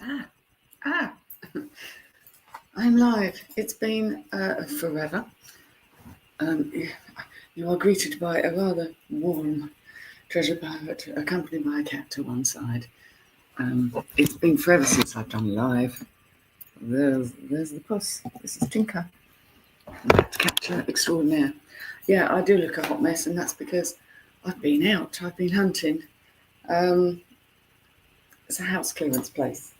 Ah, I'm live. It's been forever. You are greeted by a rather warm treasure pirate, accompanied by a cat to one side. It's been forever since I've done live. There's the puss. This is Tinker. Catcher extraordinaire. Yeah, I do look a hot mess, and that's because I've been out. I've been hunting. It's a house clearance place.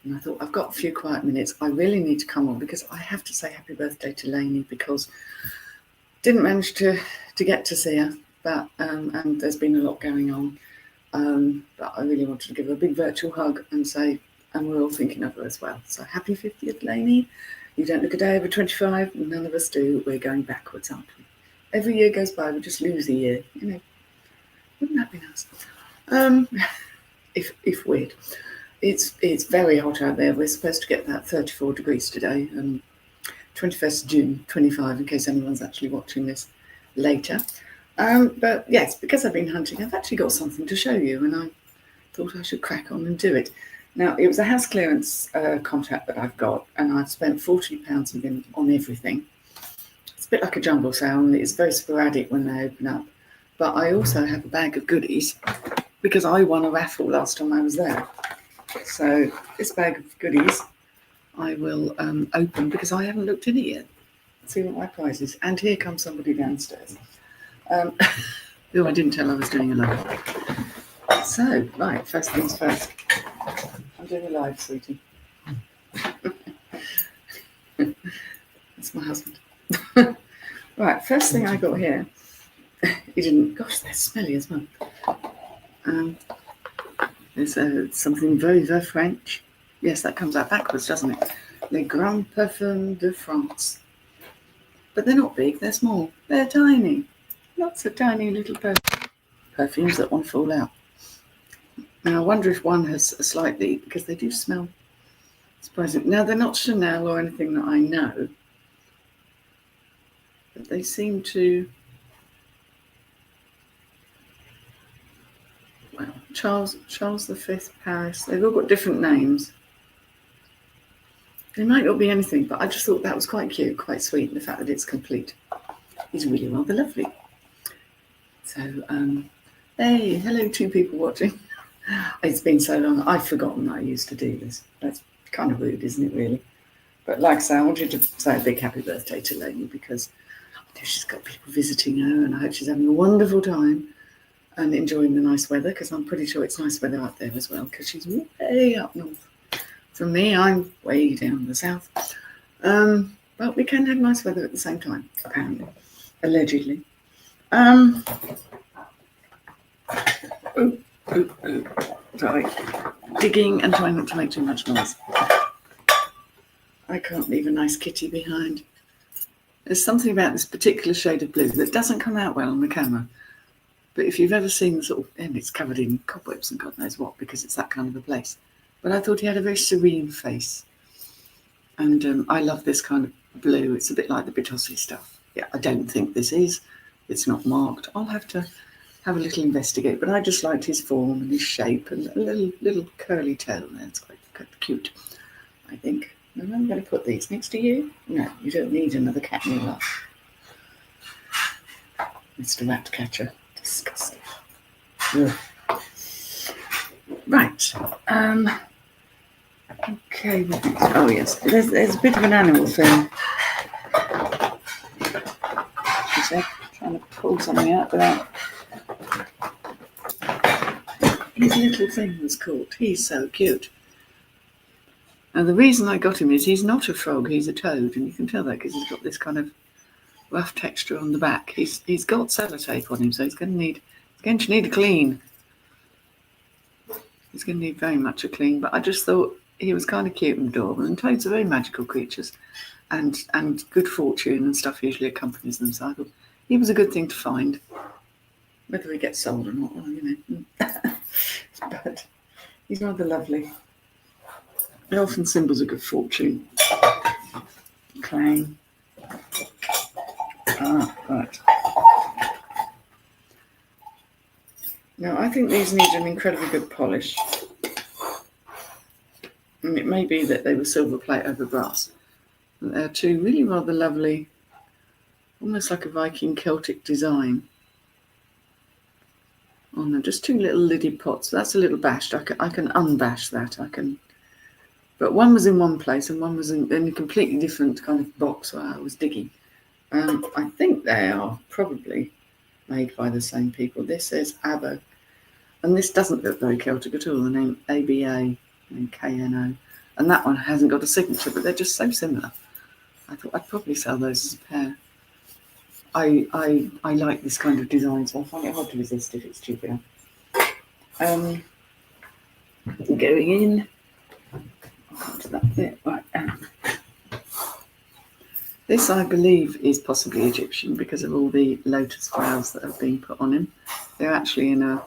And I thought, I've got a few quiet minutes. I really need to come on because I have to say happy birthday to Lainey because didn't manage to get to see her, but and there's been a lot going on. But I really wanted to give her a big virtual hug and say, and we're all thinking of her as well. So happy 50th, Lainey. You don't look a day over 25. None of us do. We're going backwards, aren't we? Every year goes by, we just lose a year. You know, wouldn't that be nice? If weird. It's very hot out there. We're supposed to get about 34 degrees today, 21st June, 25, in case anyone's actually watching this later. But yes, because I've been hunting, I've actually got something to show you, and I thought I should crack on and do it. Now, it was a house clearance contract that I've got, and I've spent £40 on everything. It's a bit like a jumble sale, and it's very sporadic when they open up. But I also have a bag of goodies, because I won a raffle last time I was there. So this bag of goodies I will open because I haven't looked in it yet. Let's see what my prize is. And here comes somebody downstairs. Who I didn't tell I was doing a live. So, right, first things first. I'm doing a live, sweetie. That's my husband. Right, first thing I got here. He didn't. Gosh, they're smelly as well. There's something very, very French. Yes, that comes out backwards, doesn't it? Les Grands Parfums de France. But they're not big, they're small. They're tiny. Lots of tiny little perfumes that won't fall out. Now, I wonder if one has a slightly, because they do smell surprising. Now, they're not Chanel or anything that I know. But they seem to... Well, Charles V, Paris. They've all got different names. They might not be anything, but I just thought that was quite cute, quite sweet, the fact that it's complete. He's really rather lovely. So, hey, hello, 2 people watching. It's been so long, I've forgotten that I used to do this. That's kind of rude, isn't it, really? But like I say, I wanted to say a big happy birthday to Lainey because I know she's got people visiting her, and I hope she's having a wonderful time and enjoying the nice weather, because I'm pretty sure it's nice weather up there as well, because she's way up north. From me, I'm way down the south. But we can have nice weather at the same time, apparently, allegedly. Sorry. Digging and trying not to make too much noise. I can't leave a nice kitty behind. There's something about this particular shade of blue that doesn't come out well on the camera. But if you've ever seen the sort of, and it's covered in cobwebs and God knows what, because it's that kind of a place. But I thought he had a very serene face. And I love this kind of blue. It's a bit like the Bitossi stuff. Yeah, I don't think this is. It's not marked. I'll have to have a little investigate. But I just liked his form and his shape and a little curly tail there. It's quite cute, I think. And I'm going to put these next to you. No, you don't need another cat in your life. Mr. Rat Catcher. Disgusting. Ugh. Right. Okay. Oh yes. There's a bit of an animal thing. She said, trying to pull something out without. His little thing was caught. He's so cute. And the reason I got him is he's not a frog. He's a toad, and you can tell that because he's got this kind of rough texture on the back. He's got sellotape on him, so he's going to need a clean. He's going to need very much a clean, but I just thought he was kind of cute and adorable, and toads are very magical creatures, and good fortune and stuff usually accompanies them, so I thought he was a good thing to find. Whether he gets sold or not, well, you know. But he's rather lovely. They're often symbols of good fortune. Clang. Right. Now, I think these need an incredibly good polish. And it may be that they were silver plate over brass. But they're two really rather lovely, almost like a Viking Celtic design. Oh no, just two little lidded pots. That's a little bashed. I can unbash that. But one was in one place and one was in a completely different kind of box where I was digging. I think they are probably made by the same people. This is Abo, and this doesn't look very Celtic at all. The name ABA and KNO, and that one hasn't got a signature, but they're just so similar. I thought I'd probably sell those as a pair. I like this kind of design, so I find it hard to resist if it's cheaper. Going in onto that bit right now. This, I believe, is possibly Egyptian because of all the lotus flowers that have been put on him. They're actually in a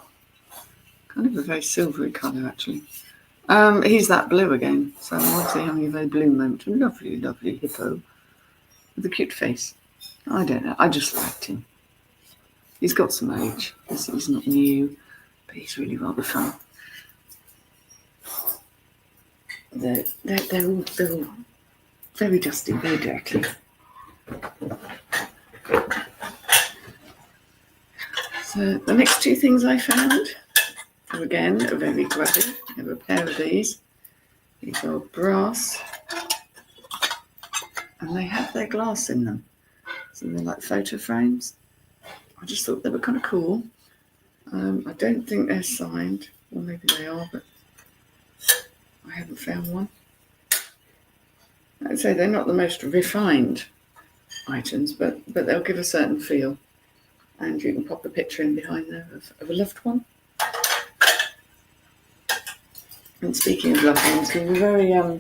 kind of a very silvery colour, actually. He's that blue again, so I'm obviously having a very blue moment. A lovely, lovely hippo with a cute face. I don't know, I just liked him. He's got some age. He's not new, but he's really rather fun. They're all very dusty, very dirty. So the next two things I found are again very grubby. I have a pair of these. These are brass, and they have their glass in them. So they're like photo frames. I just thought they were kind of cool. I don't think they're signed, or maybe they are, but I haven't found one. I'd say they're not the most refined items, but they'll give a certain feel. And you can pop a picture in behind there of a loved one. And speaking of loved ones, we were very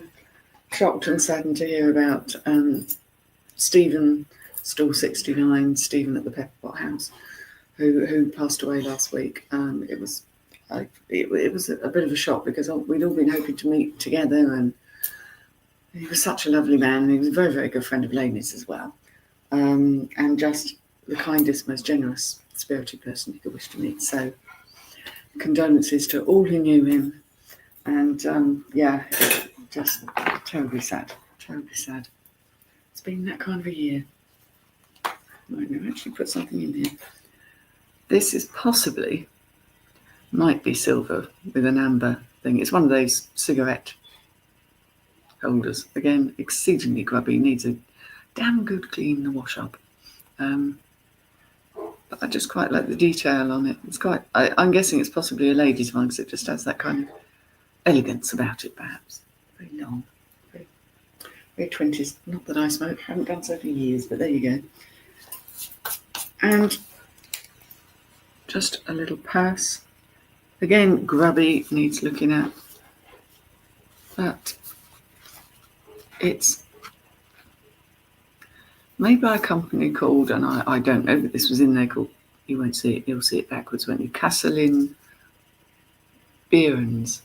shocked and saddened to hear about Stephen, Stall 69, Stephen at the Pepperpot House, who passed away last week. It was a bit of a shock because we'd all been hoping to meet together, and he was such a lovely man. He was a very, very good friend of Lainey's as well, and just the kindest, most generous, spirited person you could wish to meet. So condolences to all who knew him, and just terribly sad. It's been that kind of a year. Right, now actually put something in here. This is might be silver with an amber thing. It's one of those cigarette holders. Again, exceedingly grubby, needs a damn good clean in the wash up. But I just quite like the detail on it. It's quite, I'm guessing it's possibly a lady's one because it just has that kind of elegance about it, perhaps. Very long, very 20s. Not that I smoke, haven't done so for years, but there you go. And just a little purse. Again, grubby, needs looking at. But it's made by a company called, and I don't know, but this was in there called, you won't see it, you'll see it backwards, won't you? Casselin Beerens.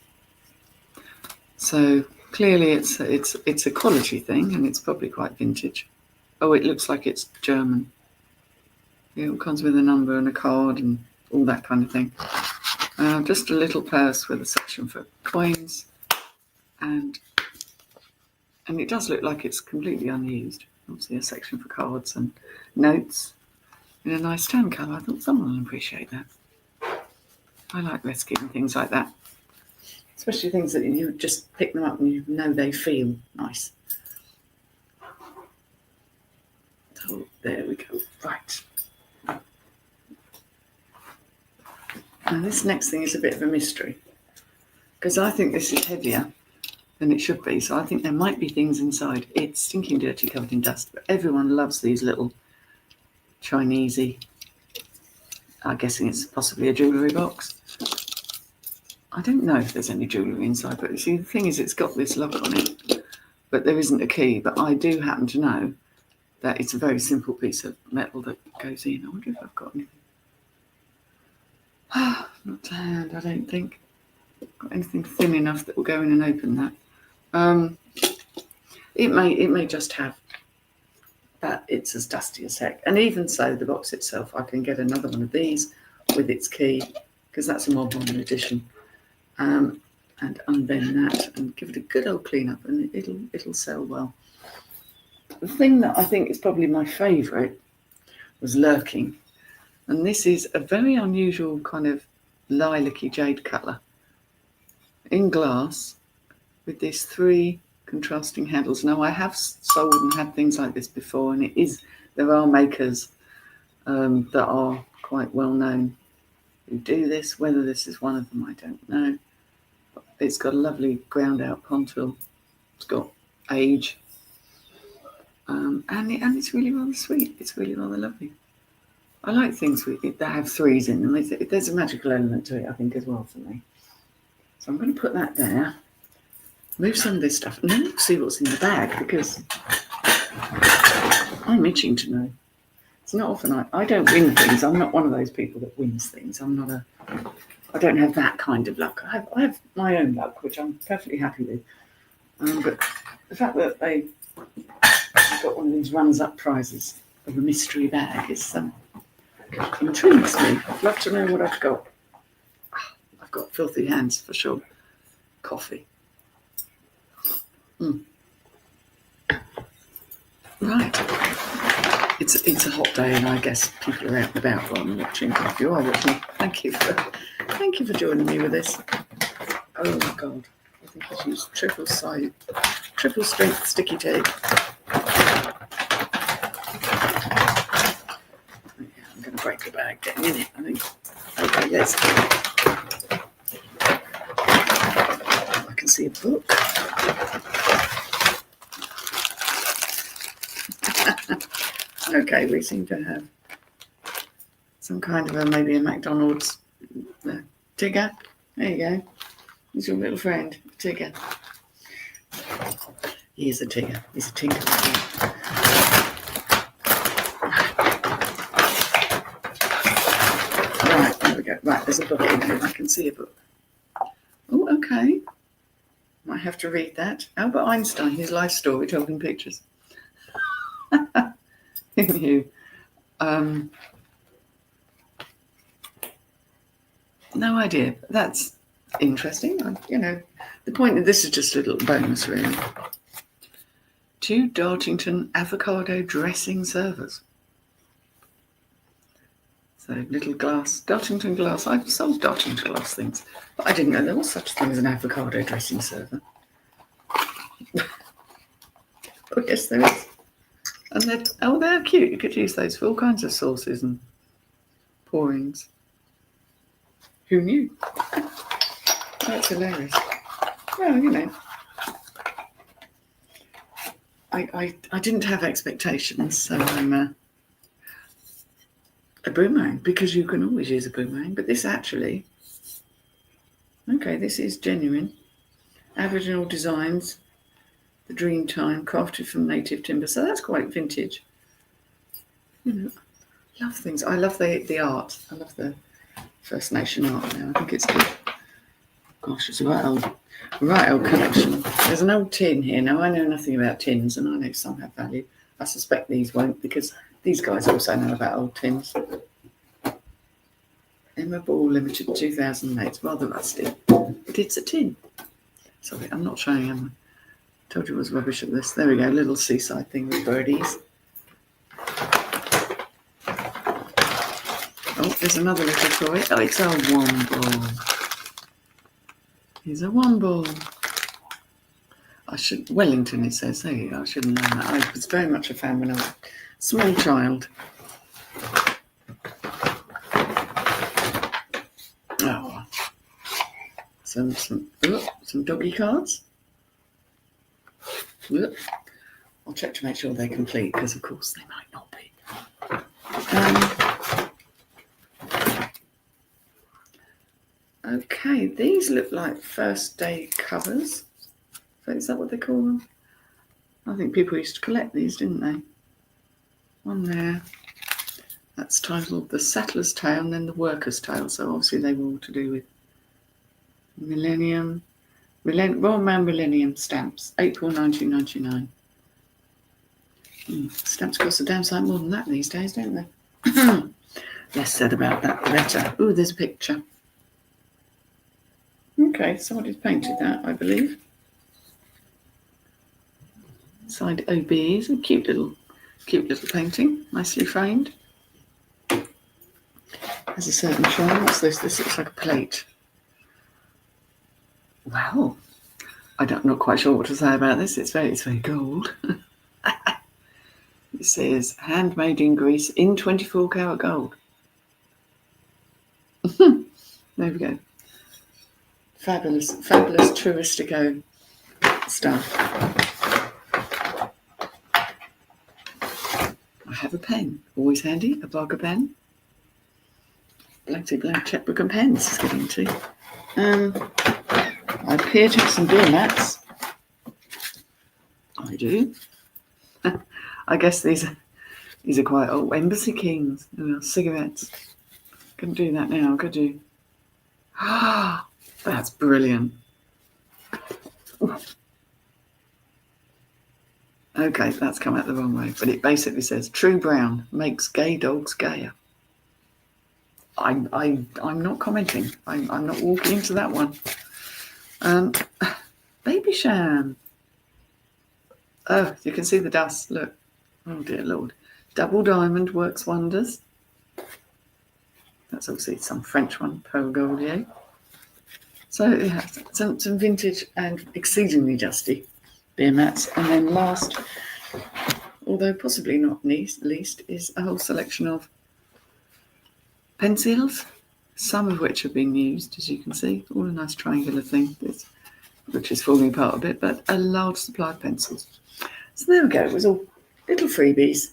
So clearly it's a quality thing, and it's probably quite vintage. Oh, it looks like it's German. It comes with a number and a card and all that kind of thing. Just a little purse with a section for coins, and it does look like it's completely unused. Obviously a section for cards and notes in a nice tan colour. I thought someone will appreciate that. I like rescuing things like that, especially things that you just pick them up and you know they feel nice. So there we go. Right. Now this next thing is a bit of a mystery because I think this is heavier than it should be. So I think there might be things inside. It's stinking dirty, covered in dust, but everyone loves these little Chinesey. I'm guessing it's possibly a jewellery box. I don't know if there's any jewellery inside, but you see, the thing is, it's got this lock on it, but there isn't a key. But I do happen to know that it's a very simple piece of metal that goes in. I wonder if I've got anything. Not to hand, I don't think. Got anything thin enough that will go in and open that. It may just have, but it's as dusty as heck. And even so, the box itself, I can get another one of these with its key because that's a modern edition. and unbend that and give it a good old clean up, and it'll sell well. The thing that I think is probably my favourite was Lurking, and this is a very unusual kind of lilac-y jade colour in glass with these 3 contrasting handles. Now, I have sold and had things like this before, and there are makers that are quite well known who do this. Whether this is one of them, I don't know. It's got a lovely ground out contour. It's got age, and it's really rather sweet. It's really rather lovely. I like things that have 3s in them. There's a magical element to it, I think, as well for me. So I'm going to put that there. Move some of this stuff, and then we'll see what's in the bag, because I'm itching to know. It's not often I don't win things. I'm not one of those people that wins things. I don't have that kind of luck. I have my own luck, which I'm perfectly happy with. But the fact that I've got one of these runs-up prizes of a mystery bag intrigues me. I'd love to know what I've got. I've got filthy hands for sure. Coffee. Right. It's a hot day, and I guess people are out and about while I'm watching. If you are watching, thank you for joining me with this. Oh my God, I think I've used triple strength sticky tape. I'm going to break the bag getting in it, I think. Okay, let's go. I can see a book. Okay, we seem to have some kind of maybe a McDonald's Tigger. There you go. He's your little friend, Tigger. He is a Tigger. He's a tinker. Right, there we go. Right, there's a book in here. I can see a book. Oh, okay. Might have to read that. Albert Einstein, his life story, talking pictures. You. No idea. That's interesting. The point of this is just a little bonus, really. 2 Dartington avocado dressing servers. So little glass, Dartington glass. I've sold Dartington glass things, but I didn't know there was such a thing as an avocado dressing server. Oh, yes, there is. And they're cute. You could use those for all kinds of sauces and pourings. Who knew? That's hilarious. Well, I didn't have expectations, so I'm a boomerang, because you can always use a boomerang. But this actually, this is genuine. Aboriginal designs. The Dream Time, crafted from native timber. So that's quite vintage. Love things. I love the art. I love the First Nation art now. I think it's good. Gosh, it's a right old collection. There's an old tin here. Now, I know nothing about tins, and I know some have value. I suspect these won't, because these guys also know about old tins. Emma Ball Limited 2008. It's rather rusty, but it's a tin. Sorry, I'm not showing them. Told you I was rubbish at this. There we go, little seaside thing with birdies. Oh, there's another little toy. Oh, it's a womble. Here's a womble. Wellington, it says. There you go, I should have known that. I was very much a fan when I was a small child. Oh, some doggy cards. I'll check to make sure they're complete, because of course they might not be. Okay, these look like first day covers. So is that what they call them? I think people used to collect these, didn't they? One there. That's titled The Settler's Tale and then The Worker's Tale. So obviously they were all to do with Royal Man Millennium stamps, April 1999. Stamps cost a damn sight more than that these days, don't they? Less said about that, the better. Ooh, there's a picture. Okay, somebody's painted that, I believe. Side OB is a cute little painting, nicely framed. Has a certain charm. What's this? This looks like a plate. Wow. I'm not quite sure what to say about this. It's very gold. It says handmade in Greece in 24 karat gold. There we go. Fabulous touristico stuff. I have a pen, always handy, a Barker pen. Black checkbook and pens is getting to. I appear to have some beer mats. I do. I guess these are quite old. Embassy Kings. Cigarettes. Couldn't do that now, could you? Ah, that's brilliant. Okay, that's come out the wrong way, but it basically says True Brown makes gay dogs gayer. I'm not commenting. I'm not walking into that one. Baby Sham. Oh, you can see the dust. Look. Oh dear Lord. Double diamond works wonders. That's obviously some French one, Pearl Goldier. So yeah, some vintage and exceedingly dusty beer mats. And then last, although possibly not least, is a whole selection of pencils, some of which have been used, as you can see. All a nice triangular thing, which is falling apart a bit, but a large supply of pencils. So there we go. It was all little freebies,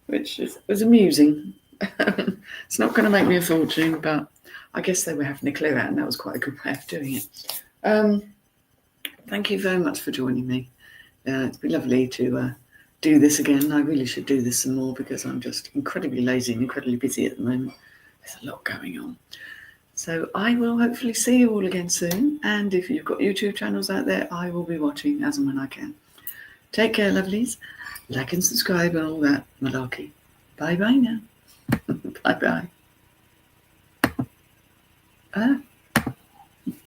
which was amusing. It's not going to make me a fortune, but I guess they were having a clear out, and that was quite a good way of doing it. Thank you very much for joining me. It's been lovely to do this again. I really should do this some more because I'm just incredibly lazy and incredibly busy at the moment. There's a lot going on. So I will hopefully see you all again soon. And if you've got YouTube channels out there, I will be watching as and when I can. Take care, lovelies. Like and subscribe and all that malarkey. Bye-bye now. Bye-bye.